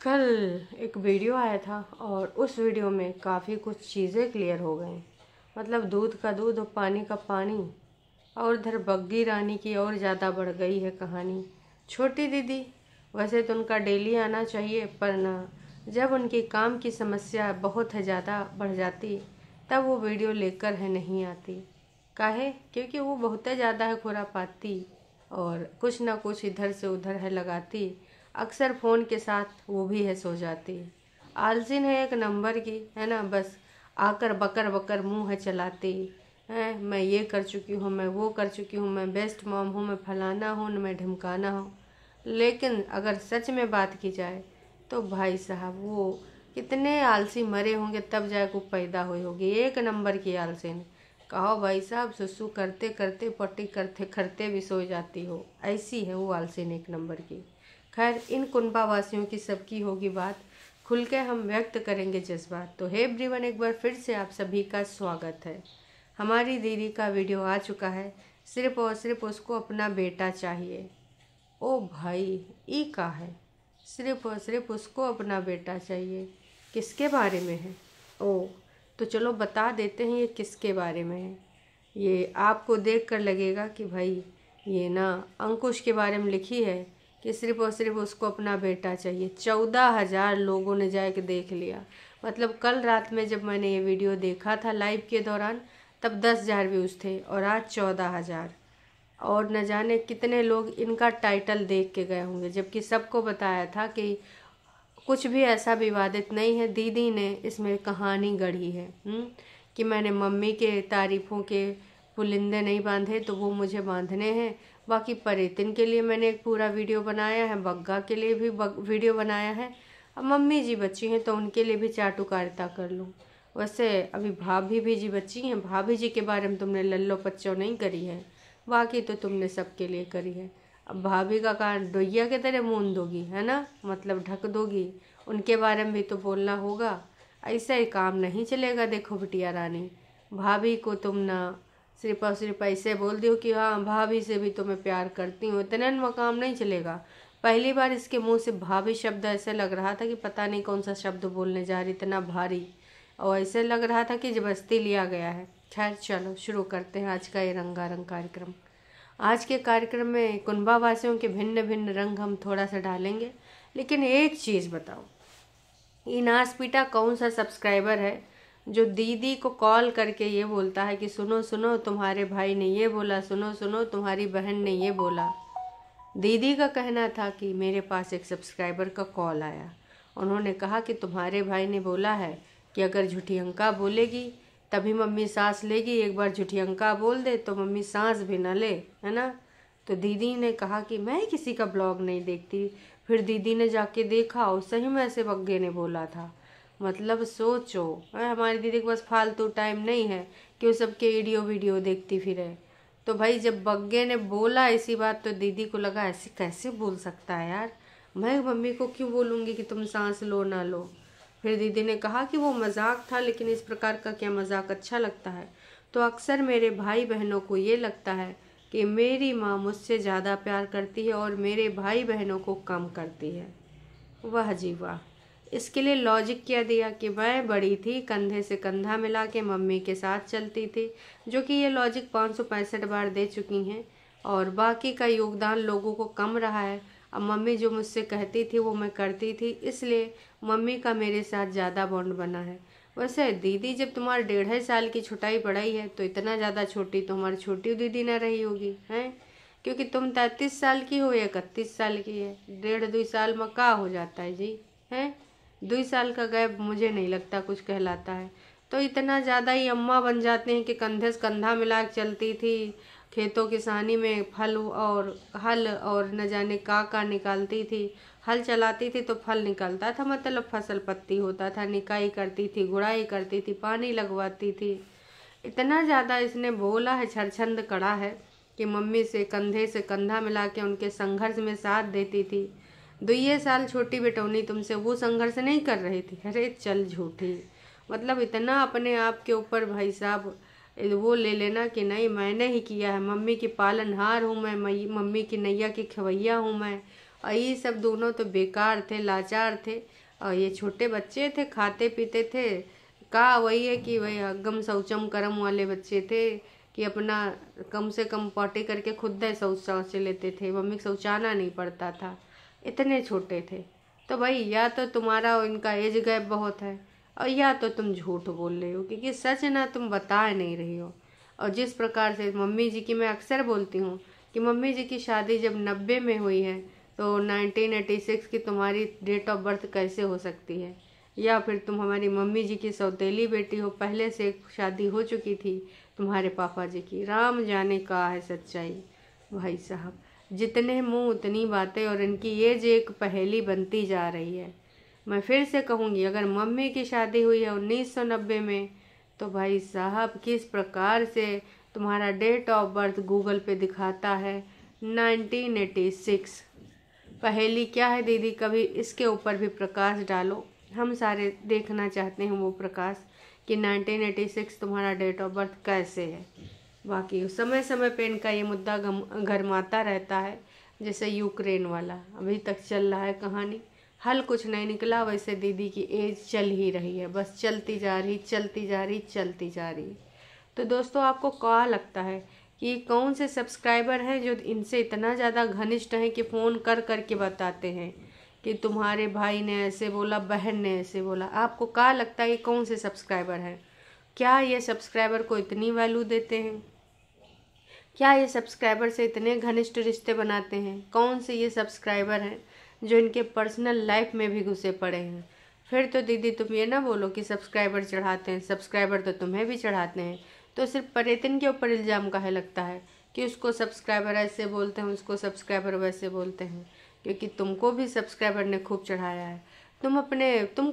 कल एक वीडियो आया था और उस वीडियो में काफ़ी कुछ चीज़ें क्लियर हो गई। मतलब दूध का दूध और पानी का पानी। और इधर बग्गी रानी की और ज़्यादा बढ़ गई है कहानी। छोटी दीदी वैसे तो उनका डेली आना चाहिए, पर ना, जब उनकी काम की समस्या बहुत ज़्यादा बढ़ जाती तब वो वीडियो लेकर है नहीं आती। काहे? क्योंकि वो बहुत ज़्यादा है खुरापाती और कुछ ना कुछ इधर से उधर है लगाती। अक्सर फ़ोन के साथ वो भी है सो जाती। आलसीन है एक नंबर की, है ना। बस आकर बकर बकर मुंह है चलाती है, मैं ये कर चुकी हूँ, मैं वो कर चुकी हूँ, मैं बेस्ट मॉम हूँ, मैं फलाना हूँ, मैं ढिमकाना हूँ। लेकिन अगर सच में बात की जाए तो भाई साहब वो कितने आलसी मरे होंगे तब जाके वो पैदा हुई होगी। एक नंबर की आलसीन। कहो भाई साहब, सुसु करते करते पट्टी करते करते भी सो जाती हो, ऐसी है वो आलसीन एक नंबर की। खैर, इन कुनबा वासियों की सबकी होगी बात, खुल के हम व्यक्त करेंगे जज्बात। तो हे एवरीवन, एक बार फिर से आप सभी का स्वागत है। हमारी दीदी का वीडियो आ चुका है, सिर्फ और सिर्फ उसको अपना बेटा चाहिए। ओ भाई, ई का है, सिर्फ और सिर्फ उसको अपना बेटा चाहिए। किसके बारे में है? ओ, तो चलो बता देते हैं ये किसके बारे में है। ये आपको देखकर लगेगा कि भाई ये ना अंकुश के बारे में लिखी है कि सिर्फ और सिर्फ उसको अपना बेटा चाहिए। 14,000 लोगों ने जाके देख लिया। मतलब कल रात में जब मैंने ये वीडियो देखा था लाइव के दौरान, तब 10,000 व्यूज़ थे और आज 14,000। और न जाने कितने लोग इनका टाइटल देख के गए होंगे, जबकि सबको बताया था कि कुछ भी ऐसा विवादित नहीं है। दीदी ने इसमें कहानी गढ़ी है कि मैंने मम्मी के तारीफ़ों के पुलिंदे नहीं बांधे तो वो मुझे बांधने हैं। बाकी परितिन के लिए मैंने एक पूरा वीडियो बनाया है, बग्गा के लिए भी वीडियो बनाया है। अब मम्मी जी बच्ची हैं तो उनके लिए भी चाटुकारिता कर लूँ। वैसे अभी भाभी भी जी बच्ची हैं, भाभी जी के बारे में तुमने लल्लो पच्चो नहीं करी है, बाकी तो तुमने सबके लिए करी है। अब भाभी का कान डोइया के तरह मूंद दोगी, है ना, मतलब ढक दोगी। उनके बारे में भी तो बोलना होगा, ऐसा ही काम नहीं चलेगा। देखो बिटिया रानी, भाभी को तुम ना सिर्फ और सिर्फ ऐसे बोल दो कि हाँ भाभी से भी तुम्हें प्यार करती हूँ, इतना में काम नहीं चलेगा। पहली बार इसके मुंह से भाभी शब्द ऐसे लग रहा था कि पता नहीं कौन सा शब्द बोलने जा रही, इतना भारी, और ऐसे लग रहा था कि जबरदस्ती लिया गया है। खैर चलो शुरू करते हैं आज का ये रंगारंग कार्यक्रम। आज के कार्यक्रम में कुनबा वासियों के भिन्न भिन्न रंग हम थोड़ा सा डालेंगे। लेकिन एक चीज़ बताओ, इनासपीटा कौन सा सब्सक्राइबर है जो दीदी को कॉल करके ये बोलता है कि सुनो सुनो तुम्हारे भाई ने ये बोला, सुनो सुनो तुम्हारी बहन ने ये बोला। दीदी का कहना था कि मेरे पास एक सब्सक्राइबर का कॉल आया, उन्होंने कहा कि तुम्हारे भाई ने बोला है कि अगर झूठियंका बोलेगी तभी मम्मी सांस लेगी, एक बार झूठियंका बोल दे तो मम्मी सांस भी ना ले, है ना। तो दीदी ने कहा कि मैं किसी का ब्लॉग नहीं देखती। फिर दीदी ने जाके देखा और सही में ऐसे बग्गे ने बोला था। मतलब सोचो, हमारी दीदी के पास फालतू टाइम नहीं है कि वो सबके वीडियो देखती फिरे। तो भाई जब बग्गे ने बोला ऐसी बात तो दीदी को लगा ऐसे कैसे बोल सकता है यार, मैं मम्मी को क्यों बोलूँगी कि तुम सांस लो ना लो। फिर दीदी ने कहा कि वो मजाक था, लेकिन इस प्रकार का क्या मजाक अच्छा लगता है। तो अक्सर मेरे भाई बहनों को ये लगता है कि मेरी माँ मुझसे ज़्यादा प्यार करती है और मेरे भाई बहनों को कम करती है। वाह जी वाह। इसके लिए लॉजिक क्या दिया कि मैं बड़ी थी, कंधे से कंधा मिला के मम्मी के साथ चलती थी, जो कि ये लॉजिक 565 बार दे चुकी हैं। और बाकी का योगदान लोगों को कम रहा है। अब मम्मी जो मुझसे कहती थी वो मैं करती थी, इसलिए मम्मी का मेरे साथ ज़्यादा बॉन्ड बना है। वैसे दीदी जब तुम्हारे 1.5 साल की छुटाई बढ़ाई है तो इतना ज़्यादा छोटी तो हमारी छोटी दीदी ना रही होगी, हैं? क्योंकि तुम 33 साल की हो या 31 साल की है, 1.5-2 साल में का हो जाता है जी, हैं? 2 साल का गैप मुझे नहीं लगता कुछ कहलाता है। तो इतना ज़्यादा ही अम्मा बन जाते हैं कि कंधे से कंधा मिला के चलती थी, खेतों किसानी में फल और हल और न जाने का निकालती थी। हल चलाती थी तो फल निकलता था, मतलब फसल पत्ती होता था, निकाई करती थी, गुड़ाई करती थी, पानी लगवाती थी। इतना ज़्यादा इसने बोला है, छरछंद कड़ा है कि मम्मी से कंधे से कंधा मिला के उनके संघर्ष में साथ देती थी। 2 साल छोटी बेटौनी तुमसे वो संघर्ष नहीं कर रही थी? अरे चल झूठी। मतलब इतना अपने आप के ऊपर भाई साहब वो ले लेना कि नहीं मैंने ही किया है, मम्मी की पालनहार हूँ मैं, मम्मी की नैया की खवैया हूँ मैं, और ये सब दोनों तो बेकार थे, लाचार थे। और ये छोटे बच्चे थे, खाते पीते थे, का वही है कि वही अगम शौचम करम वाले बच्चे थे कि अपना कम से कम पॉटी करके खुद ही शौच लेते थे, मम्मी को शौचाना नहीं पड़ता था, इतने छोटे थे। तो भाई या तो तुम्हारा और इनका एज गैप बहुत है, और या तो तुम झूठ बोल रहे हो, क्योंकि सच ना तुम बता नहीं रही हो। और जिस प्रकार से मम्मी जी की मैं अक्सर बोलती हूँ कि मम्मी जी की शादी जब 90 में हुई है तो 1986 की तुम्हारी डेट ऑफ बर्थ कैसे हो सकती है? या फिर तुम हमारी मम्मी जी की सौतेली बेटी हो, पहले से एक शादी हो चुकी थी तुम्हारे पापा जी की। राम जाने का है सच्चाई। भाई साहब, जितने मुंह उतनी बातें, और इनकी एज एक पहेली बनती जा रही है। मैं फिर से कहूँगी, अगर मम्मी की शादी हुई है 1990 में, तो भाई साहब किस प्रकार से तुम्हारा डेट ऑफ बर्थ गूगल पे दिखाता है 1986। पहेली क्या है दीदी? कभी इसके ऊपर भी प्रकाश डालो, हम सारे देखना चाहते हैं वो प्रकाश कि 1986 तुम्हारा डेट ऑफ बर्थ कैसे है। बाकी समय समय पे इनका ये मुद्दा गरमाता रहता है, जैसे यूक्रेन वाला अभी तक चल रहा है कहानी, हल कुछ नहीं निकला। वैसे दीदी की एज चल ही रही है, बस चलती जा रही, चलती जा रही, चलती जा रही। तो दोस्तों, आपको क्या लगता है कि कौन से सब्सक्राइबर हैं जो इनसे इतना ज़्यादा घनिष्ठ हैं कि फ़ोन कर कर के बताते हैं कि तुम्हारे भाई ने ऐसे बोला, बहन ने ऐसे बोला? आपको क्या लगता है कि कौन से सब्सक्राइबर हैं? क्या ये सब्सक्राइबर को इतनी वैल्यू देते हैं? क्या ये सब्सक्राइबर से इतने घनिष्ठ रिश्ते बनाते हैं? कौन से ये सब्सक्राइबर हैं जो इनके पर्सनल लाइफ में भी घुसे पड़े हैं? फिर तो दीदी तुम ये ना बोलो कि सब्सक्राइबर चढ़ाते हैं, सब्सक्राइबर तो तुम्हें भी चढ़ाते हैं। तो सिर्फ परितिन के ऊपर इल्ज़ाम काहे लगता है कि उसको सब्सक्राइबर ऐसे बोलते हैं, उसको सब्सक्राइबर वैसे बोलते हैं? क्योंकि तुमको भी सब्सक्राइबर ने खूब चढ़ाया है। तुम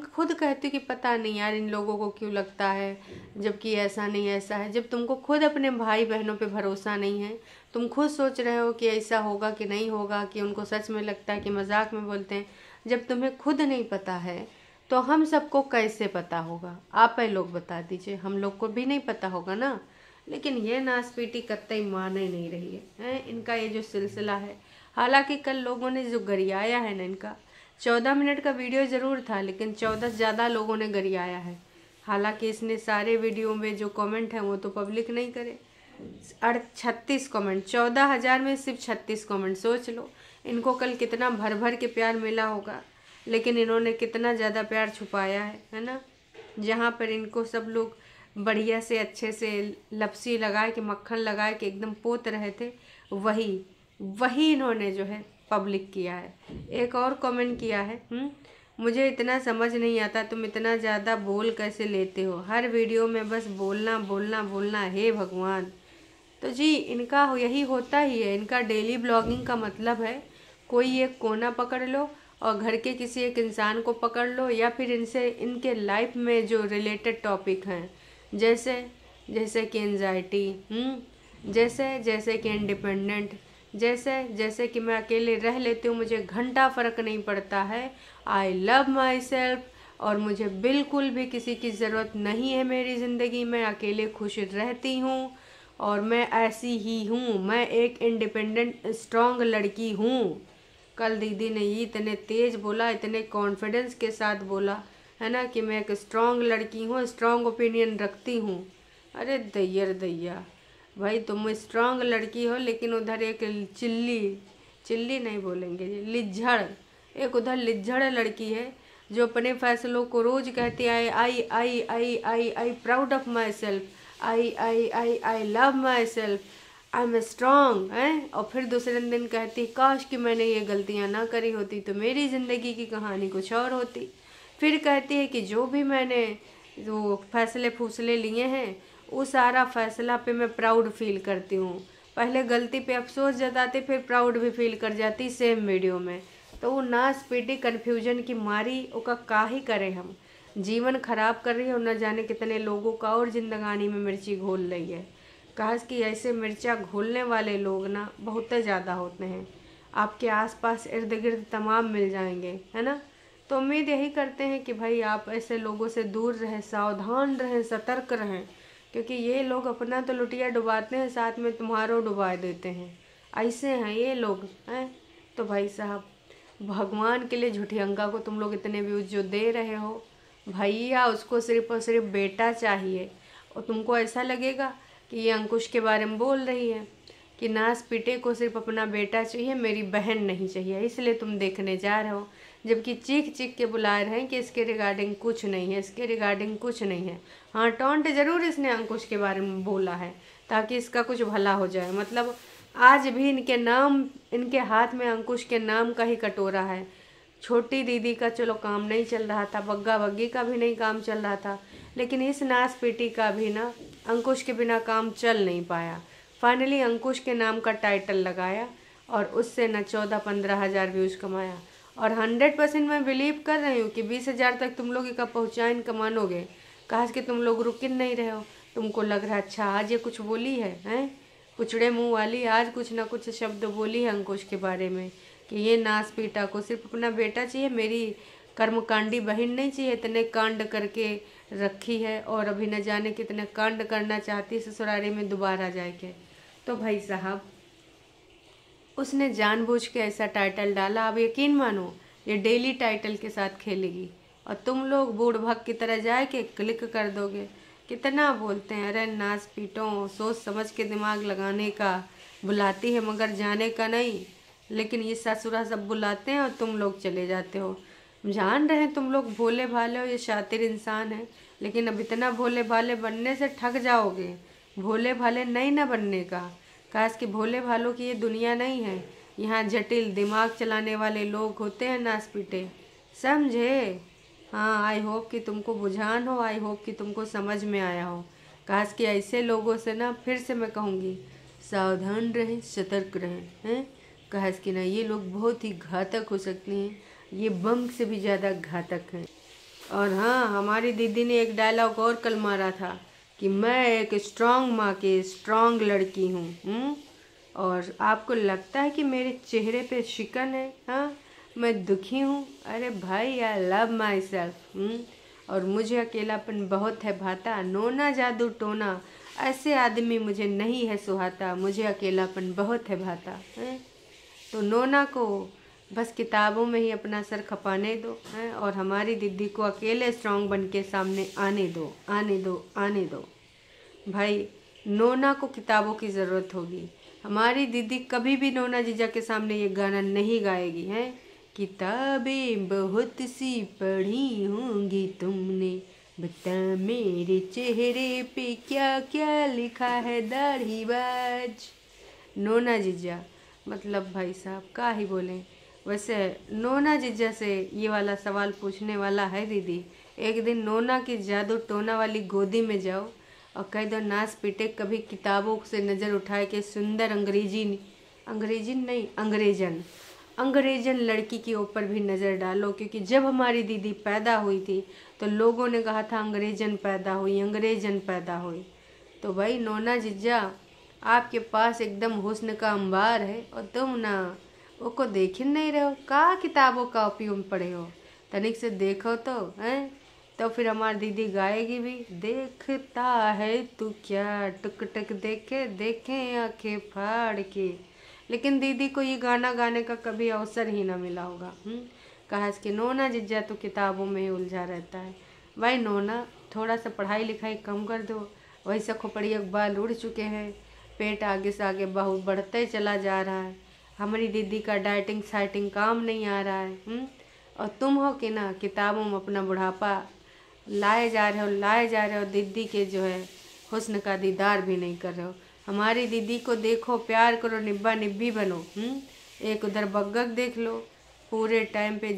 खुद कहते हो कि पता नहीं यार इन लोगों को क्यों लगता है, जबकि ऐसा नहीं ऐसा है। जब तुमको खुद अपने भाई बहनों पे भरोसा नहीं है, तुम खुद सोच रहे हो कि ऐसा होगा कि नहीं होगा, कि उनको सच में लगता है कि मजाक में बोलते हैं, जब तुम्हें खुद नहीं पता है तो हम सबको कैसे पता होगा? आप ही लोग बता दीजिए, हम लोग को भी नहीं पता होगा ना। लेकिन ये नासपीटी कतई मान ही नहीं रही है इनका ये जो सिलसिला है। हालांकि कल लोगों ने जो गरियाया है ना, इनका 14 मिनट का वीडियो ज़रूर था, लेकिन 14 से ज़्यादा लोगों ने गरियाया है। हालांकि इसने सारे वीडियो में जो कमेंट हैं वो तो पब्लिक नहीं करे। 36 कमेंट, 14,000 में सिर्फ 36 कमेंट। सोच लो इनको कल कितना भर भर के प्यार मिला होगा, लेकिन इन्होंने कितना ज़्यादा प्यार छुपाया है ना। जहाँ पर इनको सब लोग बढ़िया से अच्छे से लपसी लगा के, मक्खन लगा के एकदम पोत रहे थे, वही इन्होंने जो है पब्लिक किया है। एक और कमेंट किया है, मुझे इतना समझ नहीं आता तुम इतना ज़्यादा बोल कैसे लेते हो, हर वीडियो में बस बोलना बोलना बोलना, हे भगवान। तो जी इनका यही होता ही है, इनका डेली ब्लॉगिंग का मतलब है कोई एक कोना पकड़ लो और घर के किसी एक इंसान को पकड़ लो, या फिर इनसे इनके लाइफ में जो रिलेटेड टॉपिक हैं, जैसे कि एंजाइटी, जैसे कि इंडिपेंडेंट, जैसे कि मैं अकेले रह लेती हूँ, मुझे घंटा फ़र्क नहीं पड़ता है, आई लव माई सेल्फ, और मुझे बिल्कुल भी किसी की ज़रूरत नहीं है मेरी ज़िंदगी में, अकेले खुश रहती हूँ और मैं ऐसी ही हूँ, मैं एक इंडिपेंडेंट स्ट्रॉन्ग लड़की हूँ। कल दीदी ने ये इतने तेज़ बोला, इतने कॉन्फिडेंस के साथ बोला है ना कि मैं एक स्ट्रॉन्ग लड़की हूँ, स्ट्रॉन्ग ओपिनियन रखती हूँ। अरे दैया भाई, तुम स्ट्रॉन्ग लड़की हो, लेकिन उधर एक चिल्ली नहीं बोलेंगे, लिज्जड़, एक उधर लिज्जड़ लड़की है जो अपने फैसलों को रोज कहती है I I I I I proud of myself, I love myself, I am strong है। और फिर दूसरे दिन कहती काश कि मैंने ये गलतियाँ ना करी होती तो मेरी ज़िंदगी की कहानी कुछ और होती। फिर कहती है कि जो भी मैंने जो फैसले लिए हैं वो सारा फैसला पे मैं प्राउड फील करती हूँ। पहले गलती पे अफसोस जताती, फिर प्राउड भी फील कर जाती सेम वीडियो में। तो वो नास पीटी कन्फ्यूजन की मारी ओका का ही करे, हम जीवन खराब कर रही है और न जाने कितने लोगों का और जिंदगानी में मिर्ची घोल रही है। काश कि ऐसे मिर्चा घोलने वाले लोग ना बहुत ज़्यादा होते हैं, आपके आसपास इर्द गिर्द तमाम मिल जाएंगे, है ना। तो उम्मीद यही करते हैं कि भाई आप ऐसे लोगों से दूर रहें, सावधान रहें, सतर्क रहें, क्योंकि ये लोग अपना तो लुटिया डुबाते हैं, साथ में तुम्हारों डुबा देते हैं। ऐसे हैं ये लोग हैं। तो भाई साहब भगवान के लिए झूठी अंका को तुम लोग इतने व्यूज जो दे रहे हो भैया, उसको सिर्फ और सिर्फ बेटा चाहिए। और तुमको ऐसा लगेगा कि ये अंकुश के बारे में बोल रही है कि नास पीटे को सिर्फ अपना बेटा चाहिए, मेरी बहन नहीं चाहिए, इसलिए तुम देखने जा रहे हो। जबकि चीख चीख के बुला रहे हैं कि इसके रिगार्डिंग कुछ नहीं है, इसके रिगार्डिंग कुछ नहीं है। हाँ, टॉन्ट जरूर इसने अंकुश के बारे में बोला है ताकि इसका कुछ भला हो जाए। मतलब आज भी इनके नाम, इनके हाथ में अंकुश के नाम का ही कटोरा है। छोटी दीदी का चलो काम नहीं चल रहा था, बग्गा बग्गी का भी नहीं काम चल रहा था, लेकिन इस नास पीटी का भी ना अंकुश के बिना काम चल नहीं पाया। फाइनली अंकुश के नाम का टाइटल लगाया और उससे न 14-15 हज़ार व्यूज़ कमाया। और 100% मैं बिलीव कर रही हूँ कि 20,000 तक तुम लोग का पहुँचाइन कमानोगे। कहा कि तुम लोग रुक नहीं रहे हो, तुमको लग रहा है अच्छा आज ये कुछ बोली है, हैं पुचड़े मुँह वाली आज कुछ ना कुछ शब्द बोली है अंकुश के बारे में कि ये नास पीटा को सिर्फ अपना बेटा चाहिए, मेरी कर्मकांडी बहन नहीं चाहिए। इतने कांड करके रखी है और अभी न जाने कितने कांड करना चाहती ससुरारी में दोबारा जाके। तो भाई साहब उसने जानबूझ के ऐसा टाइटल डाला। अब यकीन मानो ये डेली टाइटल के साथ खेलेगी और तुम लोग बूढ़ भग की तरह जाए के क्लिक कर दोगे। कितना बोलते हैं, अरे नाच पीटो, सोच समझ के दिमाग लगाने का बुलाती है मगर जाने का नहीं। लेकिन ये ससुरा सब बुलाते हैं और तुम लोग चले जाते हो। जान रहे हैं तुम लोग भोले भाले हो, ये शातिर इंसान है, लेकिन अब इतना भोले भाले बनने से ठग जाओगे। भोले भाले नहीं ना बनने का, खास कि भोले भालों की ये दुनिया नहीं है। यहाँ जटिल दिमाग चलाने वाले लोग होते हैं नास पीटे, समझे। हाँ, आई होप कि तुमको बुझान हो, आई होप कि तुमको समझ में आया हो। खास कि ऐसे लोगों से ना फिर से मैं कहूँगी सावधान रहें, सतर्क रहें, हैं। खास कि ना ये लोग बहुत ही घातक हो सकते हैं, ये बम से भी ज़्यादा घातक हैं। और हाँ, हमारी दीदी ने एक डायलॉग और कल मारा था कि मैं एक स्ट्रांग माँ की स्ट्रांग लड़की हूँ। और आपको लगता है कि मेरे चेहरे पे शिकन है? हाँ, मैं दुखी हूँ। अरे भाई, आई लव माई सेल्फ। और मुझे अकेलापन बहुत है भाता, नोना जादू टोना ऐसे आदमी मुझे नहीं है सुहाता, मुझे अकेलापन बहुत है भाता है। तो नोना को बस किताबों में ही अपना सर खपाने दो हैं और हमारी दीदी को अकेले स्ट्रांग बन के सामने आने दो, आने दो, आने दो। भाई, नोना को किताबों की ज़रूरत होगी। हमारी दीदी कभी भी नोना जीजा के सामने ये गाना नहीं गाएगी, हैं। किताबें बहुत सी पढ़ी होंगी तुमने, बता मेरे चेहरे पे क्या क्या लिखा है दाढ़ीबाज। नोना जीजा मतलब भाई साहब का ही बोलें। वैसे नोना जीजा से ये वाला सवाल पूछने वाला है दीदी, एक दिन नोना की जादू टोना वाली गोदी में जाओ और कह दो नास पीटे कभी किताबों से नज़र उठाए के सुंदर अंग्रेजन लड़की के ऊपर भी नज़र डालो। क्योंकि जब हमारी दीदी पैदा हुई थी तो लोगों ने कहा था अंग्रेजन पैदा हुई। तो भाई नोना जीजा, आपके पास एकदम हुस्न का अंबार है और तुम ना उसको देख ही नहीं रहे हो। का किताबों का उपयोग पढ़े हो, तनिक से देखो तो हैं। तो फिर हमारी दीदी गाएगी भी, देखता है तू क्या टुक टुक देखे देखे आंखें फाड़ के। लेकिन दीदी को ये गाना गाने का कभी अवसर ही ना मिला होगा। कहा कि नोना जिज्जा तो किताबों में ही उलझा रहता है। भाई नोना, थोड़ा सा पढ़ाई लिखाई कम कर दो। वैसे खोपड़ी बाल उड़ चुके हैं, पेट आगे से आगे बहुत बढ़ते चला जा रहा है। हमारी दीदी का डाइटिंग साइटिंग काम नहीं आ रहा है। और तुम हो कि ना किताबों में अपना बुढ़ापा लाए जा रहे हो, दीदी के जो है हुस्न का दीदार भी नहीं कर रहे हो। हमारी दीदी को देखो, प्यार करो, निब्बा निब्बी बनो। एक उधर बग्गक देख लो, पूरे टाइम पे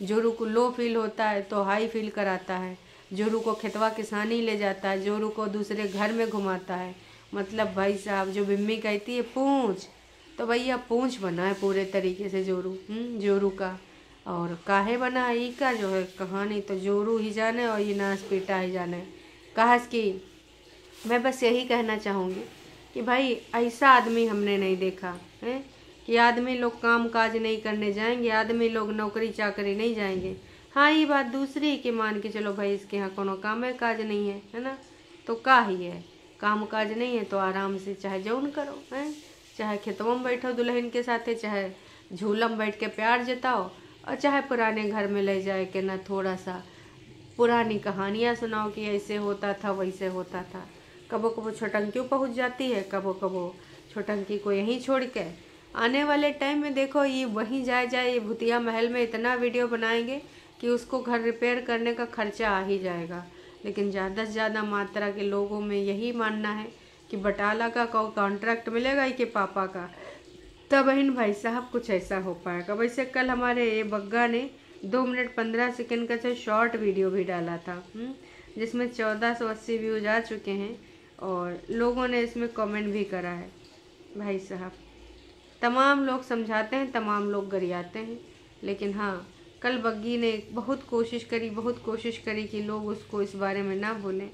जोरू को लो फील होता है तो हाई फील कराता है, जोरू को खेतवा किसानी ले जाता है, जोरू को दूसरे घर में घुमाता है। मतलब भाई साहब, जो बिम्मी कहती है पूंछ, तो भैया पूंछ बना है पूरे तरीके से जोरू का। और काहे बना है ई का जो है कहानी तो जोरू ही जाने और ये नास पीटा ही जाने। कहास कि मैं बस यही कहना चाहूँगी कि भाई ऐसा आदमी हमने नहीं देखा है कि आदमी लोग काम काज नहीं करने जाएंगे, आदमी लोग नौकरी चाकरी नहीं जाएंगे। हाँ, ये बात दूसरी कि मान के चलो भाई इसके यहाँ कोनो काम काज नहीं है ना, तो का ही है, काम काज नहीं है तो आराम से चाहे जौन करो, हैं, चाहे खेतों में बैठो दुल्हन के साथे, चाहे झूला में बैठ के प्यार जताओ और चाहे पुराने घर में ले जाए के ना थोड़ा सा पुरानी कहानियाँ सुनाओ कि ऐसे होता था वैसे होता था। कबो कबो छोटंकियों पहुँच जाती है, कबो कबो छोटंकी को यहीं छोड़ के। आने वाले टाइम में देखो ये वहीं जाए ये भूतिया महल में इतना वीडियो बनाएंगे कि उसको घर रिपेयर करने का खर्चा आ ही जाएगा। लेकिन ज़्यादा से ज़्यादा मात्रा के लोगों में यही मानना है कि बटाला का कॉन्ट्रैक्ट मिलेगा ही कि पापा का, तब बहन भाई साहब कुछ ऐसा हो पाएगा। वैसे कल हमारे ये बग्गा ने 2 मिनट 15 सेकंड का जो शॉर्ट वीडियो भी डाला था, जिसमें 1480 व्यूज आ चुके हैं और लोगों ने इसमें कमेंट भी करा है। भाई साहब तमाम लोग समझाते हैं, तमाम लोग गरियाते हैं, लेकिन हाँ कल बग्गी ने बहुत कोशिश करी कि लोग उसको इस बारे में ना बोलें।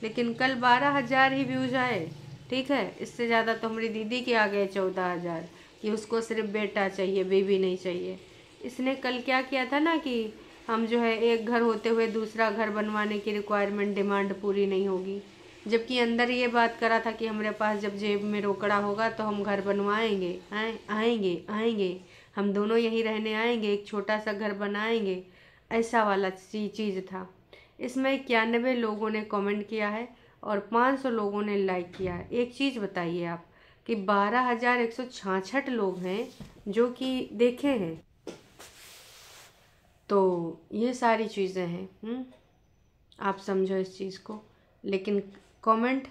लेकिन कल 12,000 ही व्यूज आए, ठीक है। इससे ज़्यादा तो हमारी दीदी के आ गए 14,000 कि उसको सिर्फ बेटा चाहिए, बेबी नहीं चाहिए। इसने कल क्या किया था ना कि हम जो है एक घर होते हुए दूसरा घर बनवाने की रिक्वायरमेंट डिमांड पूरी नहीं होगी, जबकि अंदर ये बात करा था कि हमारे पास जब जेब में रोकड़ा होगा तो हम घर बनवाएंगे, आएंगे हम दोनों यहीं रहने आएंगे, एक छोटा सा घर बनाएंगे, ऐसा वाला चीज़ था। इसमें 91 लोगों ने कमेंट किया है और 500 लोगों ने लाइक किया है। एक चीज़ बताइए आप कि 12,166 लोग हैं जो कि देखे हैं, तो ये सारी चीज़ें हैं। आप समझो इस चीज़ को। लेकिन कमेंट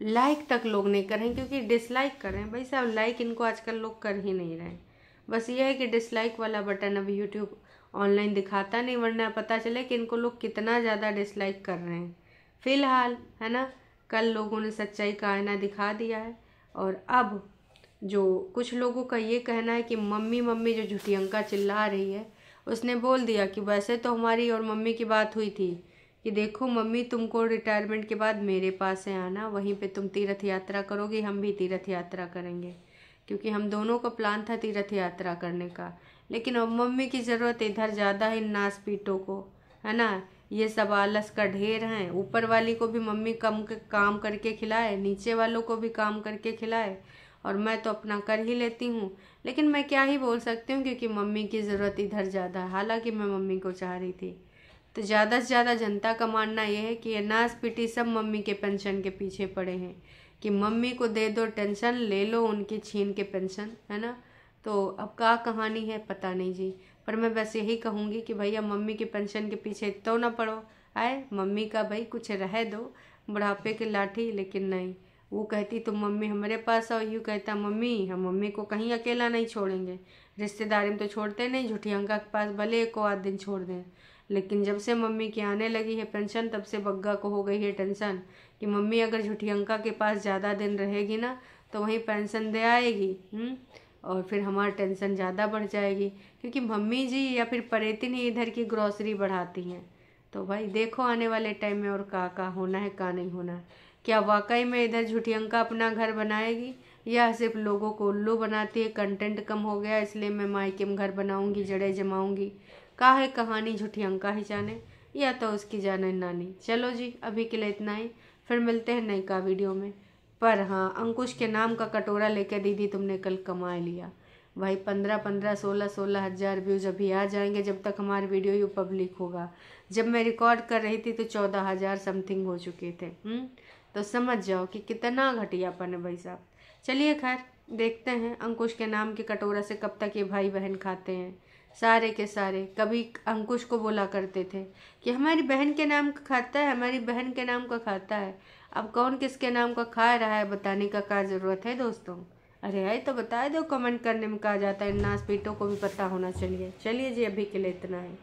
लाइक तक लोग नहीं कर रहे हैं, क्योंकि डिसलाइक कर रहे हैं। भाई साहब लाइक इनको आजकल लोग कर ही नहीं रहे हैं। बस ये है कि डिसलाइक वाला बटन अभी यूट्यूब ऑनलाइन दिखाता नहीं, वरना पता चले कि इनको लोग कितना ज़्यादा डिसलाइक कर रहे हैं। फ़िलहाल है ना, कल लोगों ने सच्चाई का आईना दिखा दिया है। और अब जो कुछ लोगों का ये कहना है कि मम्मी जो झुटियंका चिल्ला रही है, उसने बोल दिया कि वैसे तो हमारी और मम्मी की बात हुई थी कि देखो मम्मी तुमको रिटायरमेंट के बाद मेरे पास है आना, वहीं पे तुम तीर्थ यात्रा करोगी, हम भी तीर्थ यात्रा करेंगे, क्योंकि हम दोनों का प्लान था तीर्थ यात्रा करने का। लेकिन अब मम्मी की ज़रूरत इधर ज़्यादा है नास पीटों को, है ना। ये सब आलस का ढेर हैं। ऊपर वाली को भी मम्मी काम करके खिलाए, नीचे वालों को भी काम करके खिलाए, और मैं तो अपना कर ही लेती हूँ। लेकिन मैं क्या ही बोल सकती हूँ, क्योंकि मम्मी की ज़रूरत इधर ज़्यादा है। हालांकि मैं मम्मी को चाह रही थी। तो ज़्यादा से ज़्यादा जनता का मानना यह है कि ये नास पीटी सब मम्मी के पेंशन के पीछे पड़े हैं कि मम्मी को दे दो टेंशन, ले लो उनकी छीन के पेंशन, है ना। तो अब क्या कहानी है पता नहीं जी, पर मैं बस यही कहूँगी कि भैया मम्मी की पेंशन के पीछे तो ना पड़ो। आए मम्मी का भाई कुछ रह दो, बुढ़ापे की लाठी। लेकिन नहीं, वो कहती तुम मम्मी हमारे पास आओ, यूँ कहता मम्मी हम मम्मी को कहीं अकेला नहीं छोड़ेंगे, रिश्तेदारी में तो छोड़ते नहीं, झुठियंका के पास भले एक आध दिन छोड़ दें। लेकिन जब से मम्मी की आने लगी है पेंशन, तब से बग्गा को हो गई है टेंशन कि मम्मी अगर झुठियंका के पास ज़्यादा दिन रहेगी ना तो वहीं पेंशन दे आएगी, और फिर हमारी टेंशन ज़्यादा बढ़ जाएगी, क्योंकि मम्मी जी या फिर परेतिन ही इधर की ग्रॉसरी बढ़ाती हैं। तो भाई देखो आने वाले टाइम में और का होना है का नहीं होना है। क्या वाकई में इधर झुठियंका अपना घर बनाएगी, या सिर्फ लोगों को उल्लू बनाती है, कंटेंट कम हो गया इसलिए मैं मायके में घर बनाऊंगी, जड़ें जमाऊंगी। का है कहानी झुठियंका ही जाने, या तो उसकी जाने नानी। चलो जी अभी के लिए इतना ही, फिर मिलते हैं नई का वीडियो में। पर हाँ, अंकुश के नाम का कटोरा लेकर दीदी तुमने कल कमा लिया। भाई 15-15, 16-16 हज़ार व्यूज अभी आ जाएंगे जब तक हमारी वीडियो यू पब्लिक होगा। जब मैं रिकॉर्ड कर रही थी तो 14,000 समथिंग हो चुके थे। तो समझ जाओ कि कितना घटियापन है भाई साहब। चलिए खैर देखते हैं अंकुश के नाम के कटोरा से कब तक ये भाई बहन खाते हैं। सारे के सारे कभी अंकुश को बोला करते थे कि हमारी बहन के नाम का खाता है, हमारी बहन के नाम का खाता है। अब कौन किसके नाम का खा रहा है बताने का क्या ज़रूरत है दोस्तों। अरे भाई तो बता दो, कमेंट करने में कहा जाता है, नास पीटों को भी पता होना चाहिए। चलिए जी अभी के लिए इतना है।